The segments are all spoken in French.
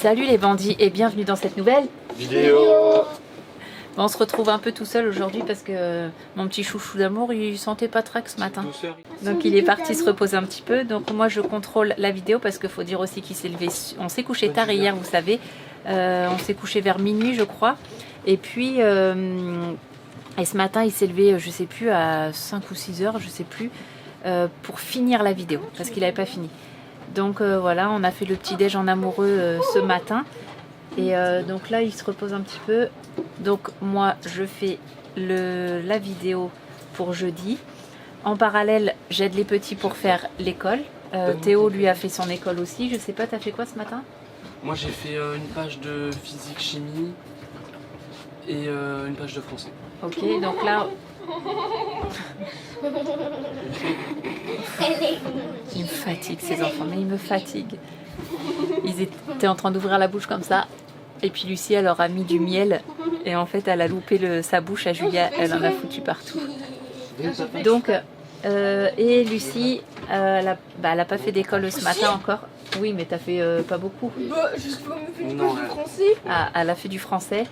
Salut les bandits et bienvenue dans cette nouvelle vidéo. On se retrouve un peu tout seul aujourd'hui parce que mon petit chouchou d'amour il sentait pas trac ce matin. Donc il est parti se reposer un petit peu. Donc moi je contrôle la vidéo parce qu'il faut dire aussi qu'il s'est levé. On s'est couché tard hier, vous savez. On s'est couché vers minuit je crois. Et puis et ce matin il s'est levé je sais plus à 5 ou 6 heures, je sais plus, pour finir la vidéo parce qu'il n'avait pas fini. Donc voilà, on a fait le petit déj en amoureux ce matin. Et donc là il se repose un petit peu. Donc moi je fais la vidéo pour jeudi. En parallèle j'aide les petits pour faire l'école. Théo lui a fait son école aussi. Je sais pas, t'as fait quoi ce matin? Moi j'ai fait une page de physique chimie et une page de français. Ok, donc là... Il me fatigue ces enfants, mais ils me fatiguent. Ils étaient en train d'ouvrir la bouche comme ça. Et puis Lucie, elle leur a mis du miel. Et en fait, elle a loupé sa bouche à Julia. Elle en a foutu partout. Donc, et Lucie, elle a pas fait d'école ce matin encore. Oui, mais t'as fait pas beaucoup. Bah, juste pour me faire du français. Ah, elle a fait du français.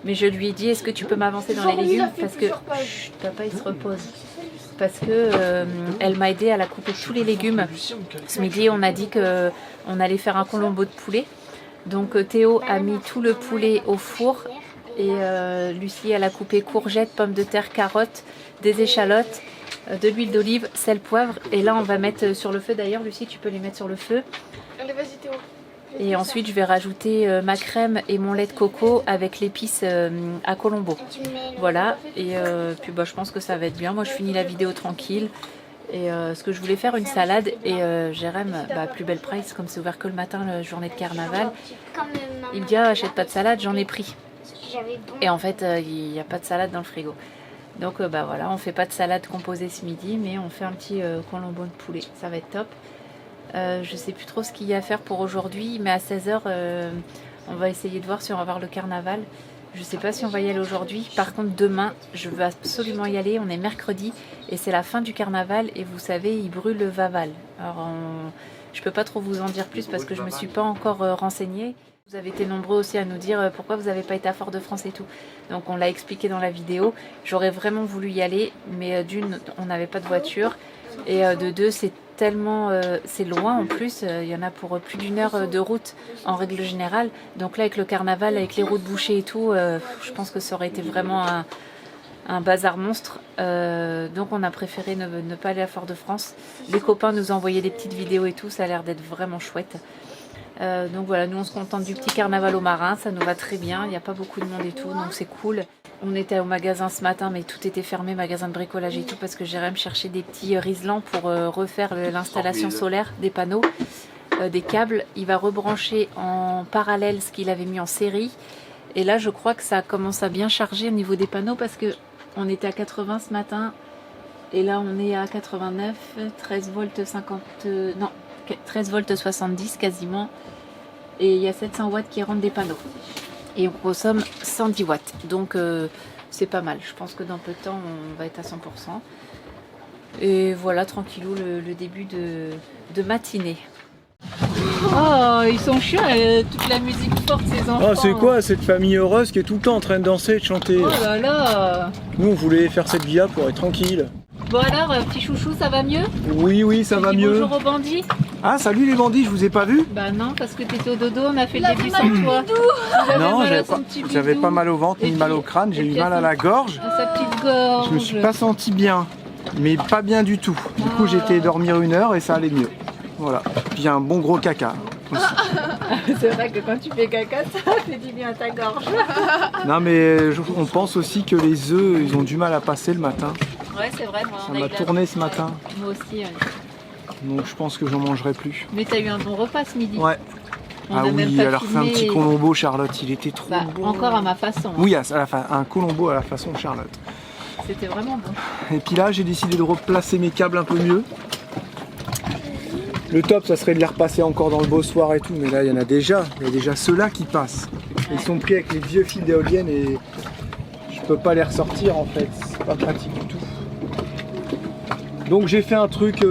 Mais je lui ai dit, est-ce que tu peux m'avancer dans les légumes? Parce que chut, papa, il se repose. Parce que elle m'a aidé à la couper tous les légumes. Ce midi, on a dit qu'on allait faire un colombo de poulet. Donc Théo a mis tout le poulet au four. Et Lucie, elle a coupé courgettes, pommes de terre, carottes, des échalotes, de l'huile d'olive, sel, poivre. Et là, on va mettre sur le feu. D'ailleurs, Lucie, tu peux les mettre sur le feu. Allez, vas-y Théo. Et ensuite, je vais rajouter ma crème et mon lait de coco avec l'épice à colombo. Voilà. Et puis, bah, je pense que ça va être bien. Moi, je finis la vidéo tranquille. Et ce que je voulais faire une salade. Et Jérém, plus belle price, comme c'est ouvert que le matin, la journée de carnaval. Il me dit, ah, achète pas de salade, j'en ai pris. Et en fait, il n'y a pas de salade dans le frigo. Donc, voilà, on fait pas de salade composée ce midi, mais on fait un petit colombo de poulet. Ça va être top. Je sais plus trop ce qu'il y a à faire pour aujourd'hui, mais à 16 h, on va essayer de voir si on va voir le carnaval. Je sais pas si on va y aller aujourd'hui. Par contre, demain, je veux absolument y aller. On est mercredi et c'est la fin du carnaval. Et vous savez, ils brûlent le Vaval. Alors, je peux pas trop vous en dire plus parce que je me suis pas encore renseignée. Vous avez été nombreux aussi à nous dire pourquoi vous n'avez pas été à Fort-de-France et tout. Donc on l'a expliqué dans la vidéo. J'aurais vraiment voulu y aller, mais d'une, on n'avait pas de voiture. Et de deux, c'est tellement... c'est loin en plus. Il y en a pour plus d'1 heure de route en règle générale. Donc là, avec le carnaval, avec les routes bouchées et tout, je pense que ça aurait été vraiment un bazar monstre. Donc on a préféré ne pas aller à Fort-de-France. Les copains nous ont envoyé des petites vidéos et tout. Ça a l'air d'être vraiment chouette. Donc voilà, nous on se contente du petit carnaval au marin, ça nous va très bien, il n'y a pas beaucoup de monde et tout, donc c'est cool. On était au magasin ce matin, mais tout était fermé, magasin de bricolage et tout, parce que Jérém cherchait des petits riselants pour refaire l'installation solaire des panneaux, des câbles. Il va rebrancher en parallèle ce qu'il avait mis en série. Et là je crois que ça commence à bien charger au niveau des panneaux, parce que on était à 80 ce matin, et là on est à 89, 13 volts 50... non, 13 volts 70 quasiment, et il y a 700 watts qui rentrent des panneaux et on consomme 110 watts, donc c'est pas mal. Je pense que dans peu de temps on va être à 100%. Et voilà, tranquillou, le début de matinée. Oh, ils sont chiants, toute la musique forte ces enfants. Oh, c'est quoi cette famille heureuse qui est tout le temps en train de danser et de chanter? Oh là là. Nous on voulait faire cette vie là pour être tranquille. Bon alors, petit chouchou, ça va mieux? Oui, ça va mieux. Bonjour aux bandits. Ah, salut les bandits, je vous ai pas vu? Bah non, parce que t'étais au dodo, on a fait le début sans toi. Non, j'avais pas mal au ventre ni mal au crâne, j'ai eu mal à la gorge. À sa petite gorge. Je me suis pas senti bien, mais pas bien du tout. Du coup, j'ai été dormir 1 heure et ça allait mieux. Voilà. Puis un bon gros caca. C'est vrai que quand tu fais caca, ça fait du bien à ta gorge. Non, mais on pense aussi que les œufs, ils ont du mal à passer le matin. Ouais, c'est vrai. Moi, ça m'a tourné ce matin. Moi aussi. Ouais. Donc je pense que j'en mangerai plus. Mais t'as eu un bon repas ce midi. Ouais. On a oui, elle a refait un petit colombo, Charlotte, il était trop bon. Encore à ma façon. Hein. Oui, un colombo à la façon Charlotte. C'était vraiment bon. Et puis là, j'ai décidé de replacer mes câbles un peu mieux. Le top, ça serait de les repasser encore dans le bossoir et tout, mais là, il y a déjà ceux-là qui passent. Ils sont pris avec les vieux fils d'éoliennes et je peux pas les ressortir en fait, c'est pas pratique du tout. Donc j'ai fait un truc...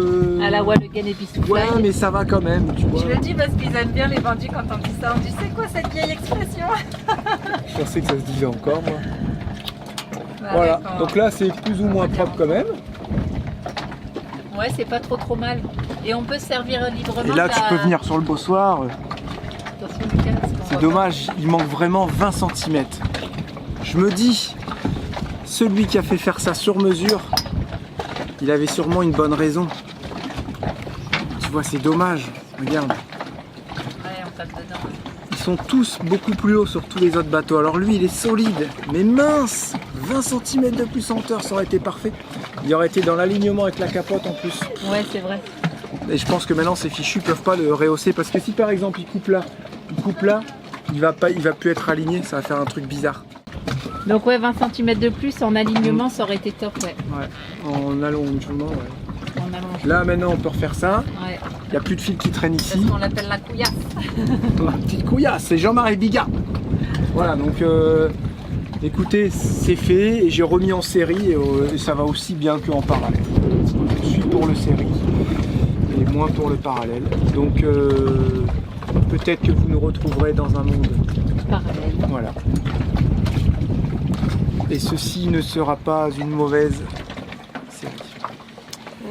À la Wallogen et Bistouflaille. Ouais, mais ça va quand même, tu vois. Je le dis parce qu'ils aiment bien les bandits quand on dit ça. On dit c'est quoi cette vieille expression? Je pensais que ça se disait encore, moi. Bah Voilà, ouais, donc là c'est plus ou moins propre quand même. Ouais, c'est pas trop mal. Et on peut se servir librement. Et là tu peux venir sur le bossoir. Attention, Lucas, parce qu'on C'est voit dommage, il manque vraiment 20 cm. Je me dis, celui qui a fait faire ça sur mesure, il avait sûrement une bonne raison. Tu vois, c'est dommage. Regarde. pas. Ouais, on tape dedans. Ils sont tous beaucoup plus hauts sur tous les autres bateaux. Alors lui, il est solide, mais mince. 20 cm de plus en hauteur, ça aurait été parfait. Il aurait été dans l'alignement avec la capote en plus. Ouais, c'est vrai. Et je pense que maintenant ces fichus peuvent pas le rehausser parce que si par exemple il coupe là, il va plus être aligné, ça va faire un truc bizarre. Donc ouais, 20 cm de plus en alignement, ça aurait été top, ouais. Ouais, en allongement, ouais. En allongement. Là maintenant on peut refaire ça, Ouais. il n'y a plus de fil qui traîne Parce ici. qu'on l'appelle la couillasse. La petite couillasse, c'est Jean-Marie Bigard. Voilà, donc écoutez, c'est fait et j'ai remis en série et ça va aussi bien qu'en parallèle. Je suis pour le série et moins pour le parallèle. Donc peut-être que vous nous retrouverez dans un monde Parallèle. voilà. Et ceci ne sera pas une mauvaise série.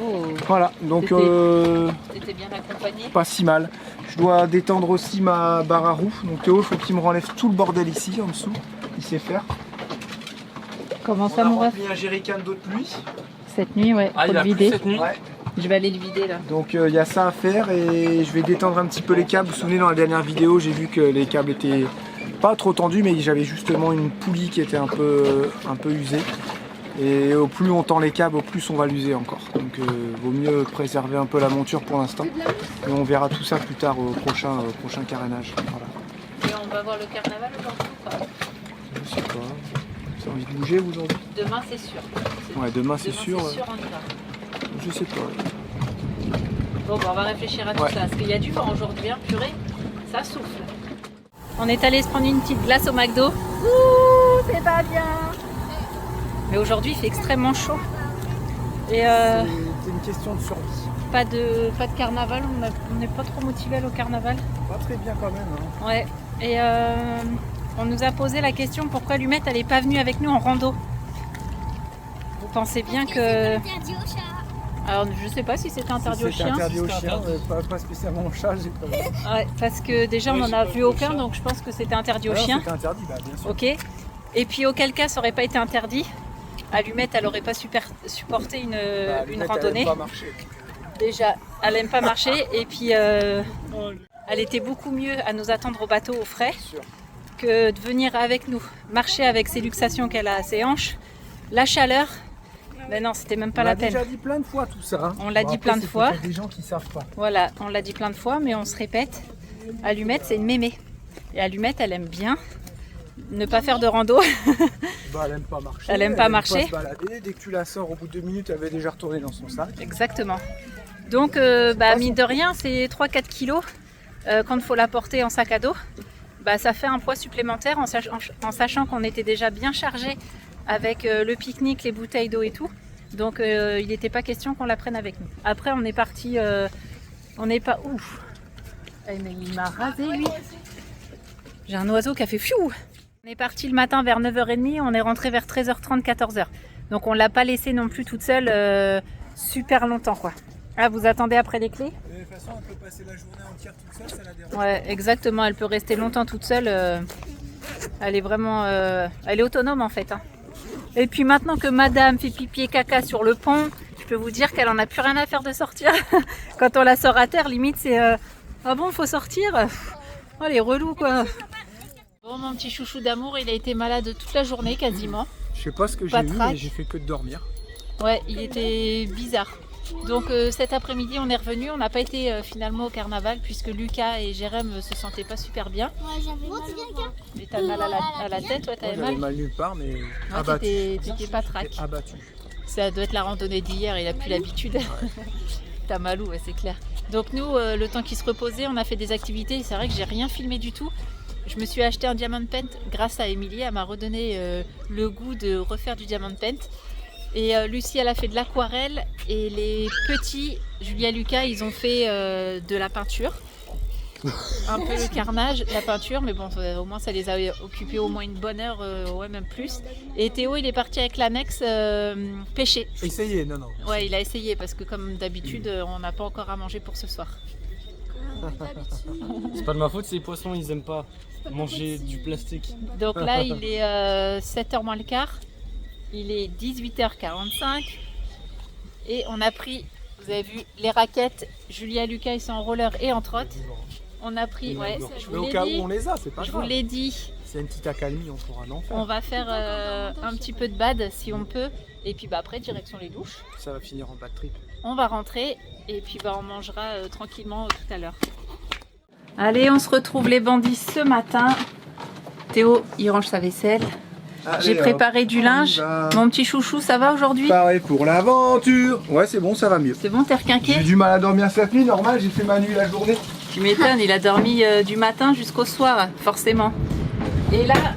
Oh, Voilà, donc t'étais bien accompagné. pas si mal. Je dois détendre aussi ma barre à roue. Donc Théo, il faut qu'il me renlève tout le bordel ici, en dessous. Il sait faire. Comment On ça, a mon ref? rempli un jerrycan d'eau de pluie. Cette nuit, ouais. Ah, Faut il le a plu vider. cette nuit. Ouais. Je vais aller le vider là. Donc il y a ça à faire et je vais détendre un petit peu les câbles. Vous vous souvenez, dans la dernière vidéo, j'ai vu que les câbles étaient pas trop tendus, mais j'avais justement une poulie qui était un peu usée. Et au plus on tend les câbles, au plus on va l'user encore. Donc vaut mieux préserver un peu la monture pour l'instant. Et on verra tout ça plus tard au prochain carénage. Voilà. Et on va voir le carnaval aujourd'hui ou pas? Je sais pas. Vous avez envie de bouger vous aujourd'hui? Demain, c'est sûr. Ouais, demain c'est sûr. C'est sûr, on y va. Je sais pas. Bon, bah, on va réfléchir à tout Ouais. ça. Parce qu'il y a du vent aujourd'hui, hein, purée. Ça souffle. On est allé se prendre une petite glace au McDo. Ouh, c'est pas bien. Mais aujourd'hui, il fait extrêmement chaud. Et C'est une question de survie. pas de carnaval. On n'est pas trop motivé au carnaval. Pas très bien quand même. Hein. Ouais. Et on nous a posé la question pourquoi Lumette elle n'est pas venue avec nous en rando. Vous pensez bien que... Alors je sais pas si c'était interdit aux Si c'est chiens. interdit aux chiens, pas spécialement aux chats, j'ai pas vu. Ouais, parce que déjà on n'en a vu aucun, donc je pense que c'était interdit aux Alors, chiens. C'était interdit, bah, bien sûr. Ok. Et puis auquel cas ça aurait pas été interdit. Allumette elle aurait pas supporté une Bah, une Lumette, randonnée. elle aime pas marcher. Déjà elle aime pas marcher et puis elle était beaucoup mieux à nous attendre au bateau au frais Sûr. que de venir avec nous, marcher avec ses luxations qu'elle a à ses hanches, la chaleur. Mais non, c'était même pas On la l'a peine. déjà dit plein de fois tout ça. Hein. On l'a dit après, plein de c'est fois. peut-être des gens qui savent pas. Voilà, on l'a dit plein de fois, mais on se répète. Allumette, c'est une mémé. Et Allumette, elle aime bien ne pas faire de rando. Bah, elle aime pas marcher. Elle aime pas marcher. se balader. Dès que tu la sors, au bout de 2 minutes, elle avait déjà retourné dans son sac. Exactement. Donc, mine de rien, c'est 3-4 kilos quand il faut la porter en sac à dos. Bah, ça fait un poids supplémentaire en sachant qu'on était déjà bien chargé avec le pique-nique, les bouteilles d'eau et tout. Donc il n'était pas question qu'on la prenne avec nous. Après on est parti, on n'est pas ouf. Eh, mais il m'a rasé lui. J'ai un oiseau qui a fait fiou. On est parti le matin vers 9h30, on est rentré vers 13h30, 14h. Donc on l'a pas laissée non plus toute seule super longtemps quoi. Ah, vous attendez après les clés? De toute façon, elle peut passer la journée entière toute seule, ça la dérange. Ouais, exactement, elle peut rester longtemps toute seule. Elle est vraiment... elle est autonome en fait. Hein. Et puis maintenant que madame fait pipi et caca sur le pont, je peux vous dire qu'elle en a plus rien à faire de sortir. Quand on la sort à terre, limite c'est... ah bon, faut sortir? Oh, les relous quoi. Bon, mon petit chouchou d'amour, il a été malade toute la journée quasiment. Je sais pas ce que j'ai Pas vu, trac. mais j'ai fait que de dormir. Ouais, il était bizarre. Donc cet après-midi, on est revenu. On n'a pas été finalement au carnaval puisque Lucas et Jérém se sentaient pas super bien. Ouais, j'avais mal au ventre. Mais t'as mal à la tête, toi, t'avais Moi, j'avais mal. mal nulle part, mais Ouais, abattu. t'étais pas trac. J'étais abattu. Ça doit être la randonnée d'hier, il a plus l'habitude. T'as mal où, ouais, c'est clair. Donc nous, le temps qu'il se reposait, on a fait des activités. C'est vrai que j'ai rien filmé du tout. Je me suis acheté un diamant paint grâce à Émilie. Elle m'a redonné le goût de refaire du diamant paint. Et Lucie, elle a fait de l'aquarelle. Et les petits, Julia et Lucas, ils ont fait de la peinture. Un peu le carnage, la peinture, mais bon, au moins ça les a occupés au moins une bonne heure, ouais, même plus. Et Théo, il est parti avec l'annexe pêcher. Essayez, non. Ouais, il a essayé parce que comme d'habitude, on n'a pas encore à manger pour ce soir. C'est pas de ma faute si les poissons ils aiment pas manger du plastique. Donc là, il est 7h moins le quart. Il est 18h45. Et on a pris, vous avez vu, les raquettes. Julia et Lucas, ils sont en roller et en trotte. On a pris, ouais, je Mais vous au l'ai cas où dit. on les a, c'est pas Je grave. vous l'ai dit. C'est une petite accalmie, on pourra en faire. On va faire un petit peu de bad si on peut. Et puis bah, après, direction les douches. Ça va finir en bad trip. On va rentrer et puis bah, on mangera tranquillement tout à l'heure. Allez, on se retrouve les bandits ce matin. Théo, il range sa vaisselle. J'ai préparé du linge. Mon petit chouchou, ça va aujourd'hui? Pareil pour l'aventure. Ouais, c'est bon, ça va mieux. C'est bon, t'es J'ai eu requinqué? du mal à dormir cette nuit, normal, j'ai fait ma nuit la journée. Tu m'étonnes, il a dormi du matin jusqu'au soir, forcément. Et là,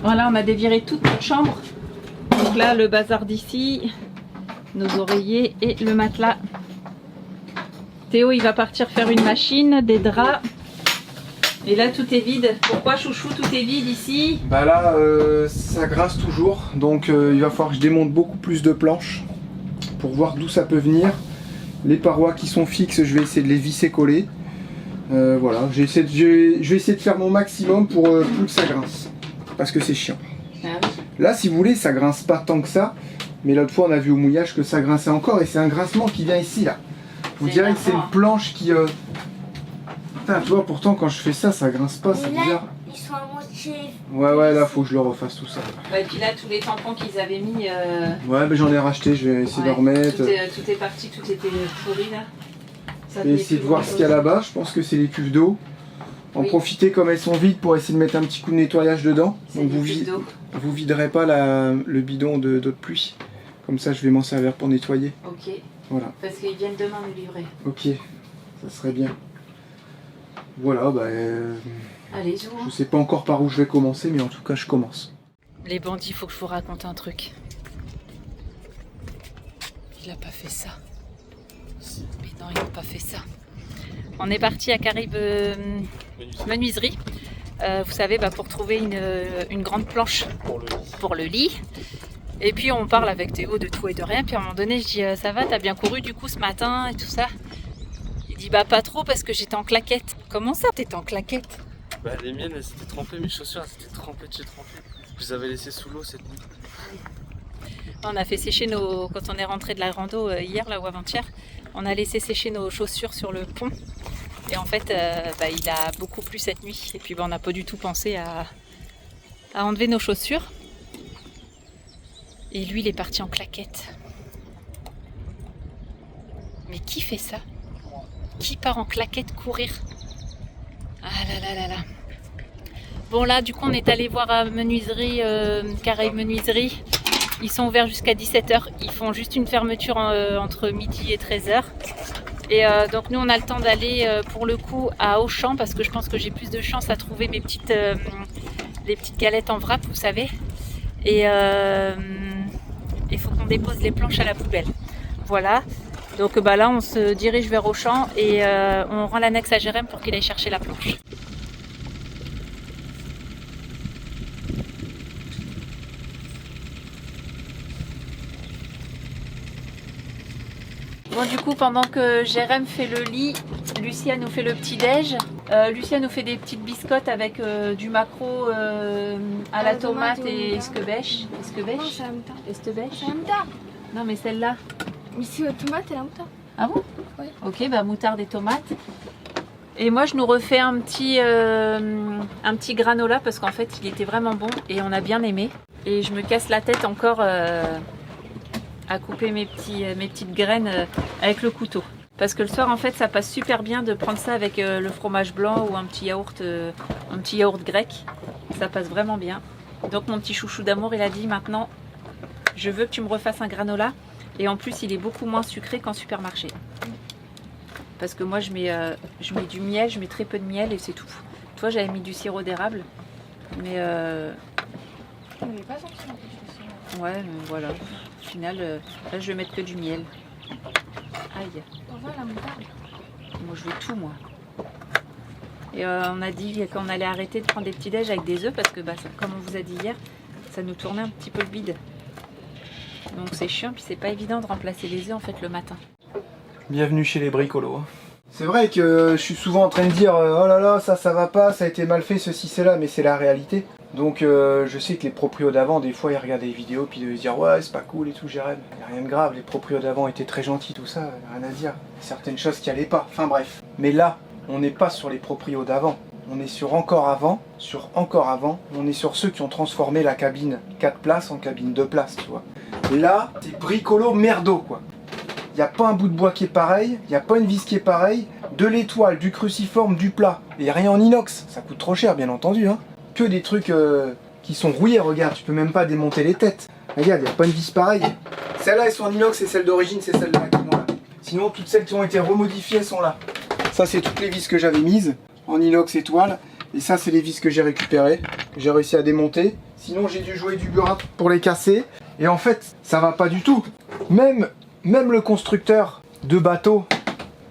voilà, on a déviré toute notre chambre. Donc là, le bazar d'ici, nos oreillers et le matelas. Théo, il va partir faire une machine, des draps. Et là, tout est vide. Pourquoi, chouchou, tout est vide ici? Bah là, ça grasse toujours, donc il va falloir que je démonte beaucoup plus de planches pour voir d'où ça peut venir. Les parois qui sont fixes, je vais essayer de les visser coller. Voilà, je vais essayer de faire mon maximum pour plus que ça grince, parce que c'est chiant. Ah oui. Là, si vous voulez, ça grince pas tant que ça, mais l'autre fois on a vu au mouillage que ça grinçait encore, et c'est un grincement qui vient ici là. Vous direz que c'est une planche qui... Putain, tu vois, pourtant quand je fais ça, ça grince pas, c'est bizarre. Ils sont à moitié. Ouais, là faut que je le refasse tout ça. Et puis là, tous les tampons qu'ils avaient mis, Ouais, mais j'en ai racheté, je vais essayer de remettre. tout est parti, tout était pourri là. Ça Je vais essayer de voir ce qu'il y a là-bas, je pense que c'est les cuves d'eau. En Oui. profiter comme elles sont vides pour essayer de mettre un petit coup de nettoyage dedans. C'est Donc du vous, d'eau. vous viderai pas le bidon d'eau de pluie. Comme ça je vais m'en servir pour nettoyer. Ok, Voilà, parce qu'ils viennent demain nous livrer. ok, ça serait bien. Voilà, bah Allez, zou. je sais pas encore par où je vais commencer, mais en tout cas je commence. Les bandits, il faut que je vous raconte un truc. Il a pas fait ça. Mais non, il a pas fait ça. On est parti à Caraïbes Menuiserie. Vous savez, bah, pour trouver une grande planche pour le lit. Et puis on parle avec Théo de tout et de rien. Puis à un moment donné, je dis ça va, t'as bien couru du coup ce matin et tout ça. Il dit bah pas trop parce que j'étais en claquette. Comment ça, t'étais en claquette? Bah les miennes elles s'étaient trempées, mes chaussures elles s'étaient trempées de chez trempé. Je les avais laissées sous l'eau cette nuit. On a fait sécher quand on est rentré de la rando hier là ou avant-hier, on a laissé sécher nos chaussures sur le pont. Et en fait, bah, il a beaucoup plu cette nuit. Et puis bah, on n'a pas du tout pensé à enlever nos chaussures. Et lui, il est parti en claquette. Mais qui fait ça? Qui part en claquette courir? Ah là là là là. Bon là, du coup, on est allé voir à Menuiserie, Caraïbes Menuiserie. Ils sont ouverts jusqu'à 17h. Ils font juste une fermeture entre midi et 13h. Et donc nous, on a le temps d'aller pour le coup à Auchan parce que je pense que j'ai plus de chance à trouver les petites galettes en vrac, vous savez. Et il faut qu'on dépose les planches à la poubelle. Voilà. Donc bah là, on se dirige vers Auchan et on rend l'annexe à Jérém pour qu'il aille chercher la planche. Bon, du coup, pendant que Jérém fait le lit, Lucia nous fait le petit-déj. Lucia nous fait des petites biscottes avec du maquereau à la tomate et esquebèche. Non, Esquebèche? c'est la moutarde. Esquebèche? C'est la moutarde. Non, mais celle-là. Mais c'est la tomate et la moutarde. Ah bon? Ouais. Ok, bah moutarde et tomate. Et moi, je nous refais un petit granola parce qu'en fait, il était vraiment bon et on a bien aimé. Et je me casse la tête encore à couper mes petites graines avec le couteau. Parce que le soir, en fait, ça passe super bien de prendre ça avec le fromage blanc ou un petit yaourt grec. Ça passe vraiment bien. Donc mon petit chouchou d'amour, il a dit maintenant, je veux que tu me refasses un granola. Et en plus, il est beaucoup moins sucré qu'en supermarché. Parce que moi, je mets du miel, je mets très peu de miel et c'est tout. Toi, j'avais mis du sirop d'érable. Mais On n'est pas sorti en plus. Ouais, mais voilà. Au final, là, je vais mettre que du miel. Aïe. On va la moutarde. Moi, je veux tout, moi. Et on a dit qu'on allait arrêter de prendre des petits déj avec des œufs parce que, bah, ça, comme on vous a dit hier, ça nous tournait un petit peu le bide. Donc c'est chiant, puis c'est pas évident de remplacer les œufs en fait le matin. Bienvenue chez les bricolos. C'est vrai que je suis souvent en train de dire oh là là, ça va pas, ça a été mal fait, ceci, cela, mais c'est la réalité. Donc je sais que les proprios d'avant, des fois ils regardaient les vidéos puis ils se dire ouais c'est pas cool et tout, Jérém. Il n'y a rien de grave, les proprios d'avant étaient très gentils, tout ça, rien à dire. Certaines choses qui allaient pas, enfin bref. Mais là, on n'est pas sur les proprios d'avant. On est sur encore avant, on est sur ceux qui ont transformé la cabine 4 places en cabine 2 places, tu vois. Et là, c'est bricolo merdo quoi. Il n'y a pas un bout de bois qui est pareil, il n'y a pas une vis qui est pareille, de l'étoile, du cruciforme, du plat. Et rien en inox, ça coûte trop cher bien entendu, hein. Que des trucs qui sont rouillés, regarde, tu peux même pas démonter les têtes. Regarde, il n'y a pas une vis pareille. Celles-là, elles sont en inox et celles d'origine, c'est celles-là qui sont là. Sinon, toutes celles qui ont été remodifiées sont là. Ça, c'est toutes les vis que j'avais mises en inox étoile. Et ça, c'est les vis que j'ai récupérées, que j'ai réussi à démonter. Sinon, j'ai dû jouer du burin pour les casser. Et en fait, ça va pas du tout. Même le constructeur de bateau,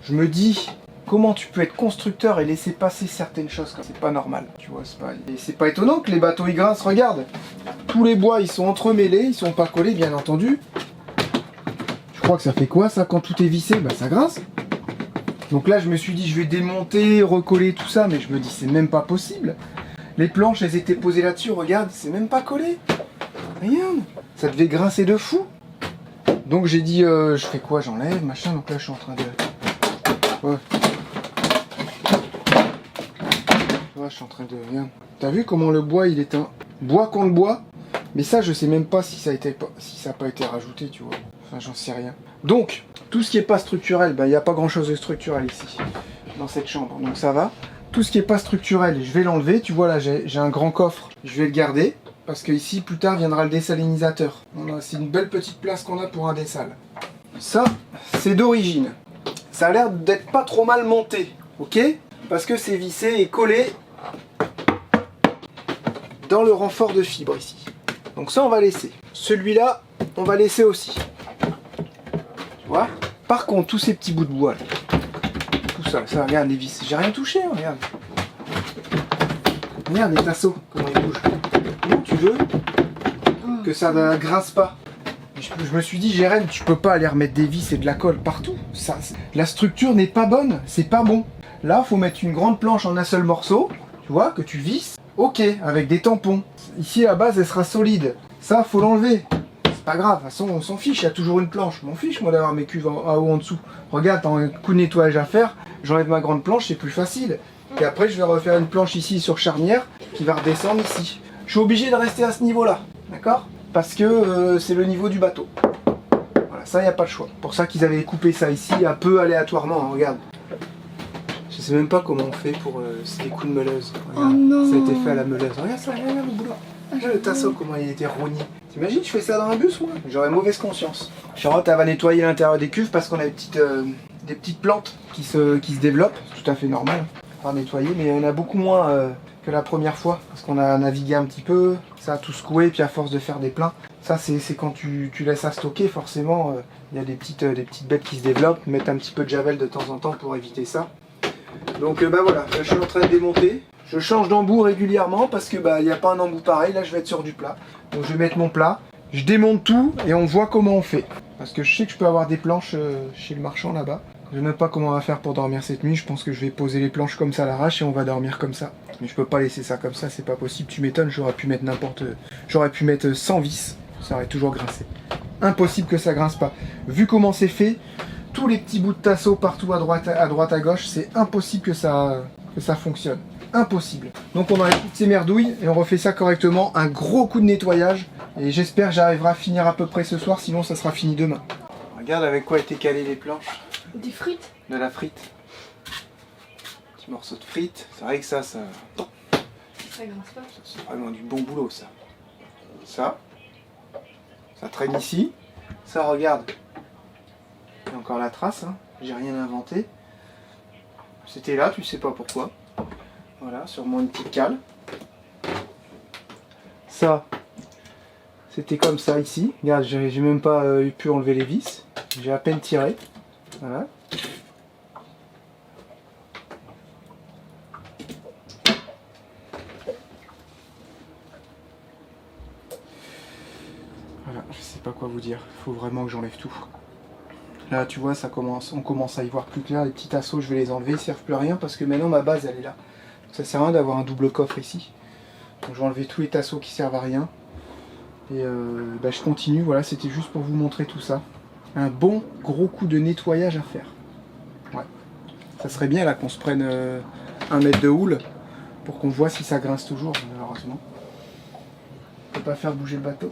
je me dis, comment tu peux être constructeur et laisser passer certaines choses comme ça? C'est pas normal, tu vois. C'est pas étonnant que les bateaux ils grincent, regarde. Tous les bois, ils sont entremêlés, ils sont pas collés, bien entendu. Je crois que ça fait quoi, ça, quand tout est vissé? Bah, ça grince. Donc là, je me suis dit, je vais démonter, recoller tout ça, mais je me dis, c'est même pas possible. Les planches, elles étaient posées là-dessus, regarde, c'est même pas collé. Regarde, ça devait grincer de fou. Donc j'ai dit, je fais quoi? J'enlève, machin, donc là, je suis en train de... Ouais. Ouais, je suis en train de... Regarde. T'as vu comment le bois, il est un... Bois contre bois? Mais ça, je sais même pas si ça n'a pas été rajouté, tu vois. Enfin, j'en sais rien. Donc, tout ce qui est pas structurel, il n'y a pas grand chose de structurel ici, dans cette chambre, donc ça va. Tout ce qui est pas structurel, je vais l'enlever. Tu vois là, j'ai un grand coffre, je vais le garder, parce que ici, plus tard, viendra le désalinisateur. Voilà, c'est une belle petite place qu'on a pour un dessal. Ça, c'est d'origine. Ça a l'air d'être pas trop mal monté, ok? Parce que c'est vissé et collé dans le renfort de fibre ici. Donc ça, on va laisser. Celui-là, on va laisser aussi. Tu vois? Par contre, tous ces petits bouts de bois, là, tout ça, regarde les vis. J'ai rien touché, hein, regarde. Regarde les tasseaux, comment ils bougent. Comment tu veux que ça ne grince pas? Je me suis dit, Jérém, tu peux pas aller remettre des vis et de la colle partout. La structure n'est pas bonne, c'est pas bon. Là, faut mettre une grande planche en un seul morceau, tu vois, que tu visses. Ok, avec des tampons. Ici, à la base, elle sera solide. Ça, faut l'enlever. C'est pas grave, de toute façon, on s'en fiche, il y a toujours une planche. Je m'en fiche, moi, d'avoir mes cuves en haut, en dessous. Regarde, t'as un coup de nettoyage à faire, j'enlève ma grande planche, c'est plus facile. Et après, je vais refaire une planche ici sur charnière, qui va redescendre ici. Je suis obligé de rester à ce niveau-là, d'accord? Parce que c'est le niveau du bateau. Voilà, ça, il n'y a pas de choix. Pour ça qu'ils avaient coupé ça ici, un peu aléatoirement, hein, regarde. Je sais même pas comment on fait pour... c'est des coups de meuleuse. Regarde, oh non. ça a été fait à la meuleuse. Regarde ça, regarde le boulot. Regarde le tasseau, comment il a été rogné. T'imagines, je fais ça dans un bus, moi? J'aurais mauvaise conscience. Charlotte, elle va nettoyer l'intérieur des cuves parce qu'on a des petites plantes qui se développent. C'est tout à fait normal. On va nettoyer, mais on a beaucoup moins que la première fois. Parce qu'on a navigué un petit peu, ça a tout secoué, puis à force de faire des pleins. Ça, c'est quand tu laisses à stocker, forcément, il y a des petites bêtes qui se développent. Mettre un petit peu de javel de temps en temps pour éviter ça. Donc bah voilà, là, je suis en train de démonter. Je change d'embout régulièrement parce que bah il n'y a pas un embout pareil. Là je vais être sur du plat. Donc je vais mettre mon plat. Je démonte tout et on voit comment on fait. Parce que je sais que je peux avoir des planches chez le marchand là-bas. Je ne sais même pas comment on va faire pour dormir cette nuit. Je pense que je vais poser les planches comme ça à l'arrache et on va dormir comme ça. Mais je peux pas laisser ça comme ça, c'est pas possible. Tu m'étonnes, j'aurais pu mettre 100 vis. Ça aurait toujours grincé. Impossible que ça grince pas. Vu comment c'est fait, tous les petits bouts de tasseau partout à droite à gauche, c'est impossible que ça fonctionne. Impossible. Donc on enlève toutes ces merdouilles et on refait ça correctement. Un gros coup de nettoyage. Et j'espère que j'arriverai à finir à peu près ce soir, sinon ça sera fini demain. Regarde avec quoi étaient calées les planches. Des frites. De la frite. Petit morceau de frite. C'est vrai que ça Ça grince pas. c'est vraiment du bon boulot ça. Ça traîne ici. Ça, regarde. Il y a encore la trace, hein. J'ai rien inventé. C'était là, tu sais pas pourquoi. Voilà, sûrement une petite cale. Ça, C'était comme ça ici. Regarde, j'ai même pas pu enlever les vis. J'ai à peine tiré. Voilà. Voilà, je sais pas quoi vous dire. Il faut vraiment que j'enlève tout. Là, tu vois, on commence à y voir plus clair. Les petits tasseaux, je vais les enlever. Ils servent plus à rien parce que maintenant ma base, elle est là. Donc, ça sert à rien d'avoir un double coffre ici. Donc, je vais enlever tous les tasseaux qui servent à rien. Et bah, je continue. Voilà, c'était juste pour vous montrer tout ça. Un bon gros coup de nettoyage à faire. Ouais. Ça serait bien là qu'on se prenne 1 mètre de houle pour qu'on voit si ça grince toujours, malheureusement. On peut pas faire bouger le bateau.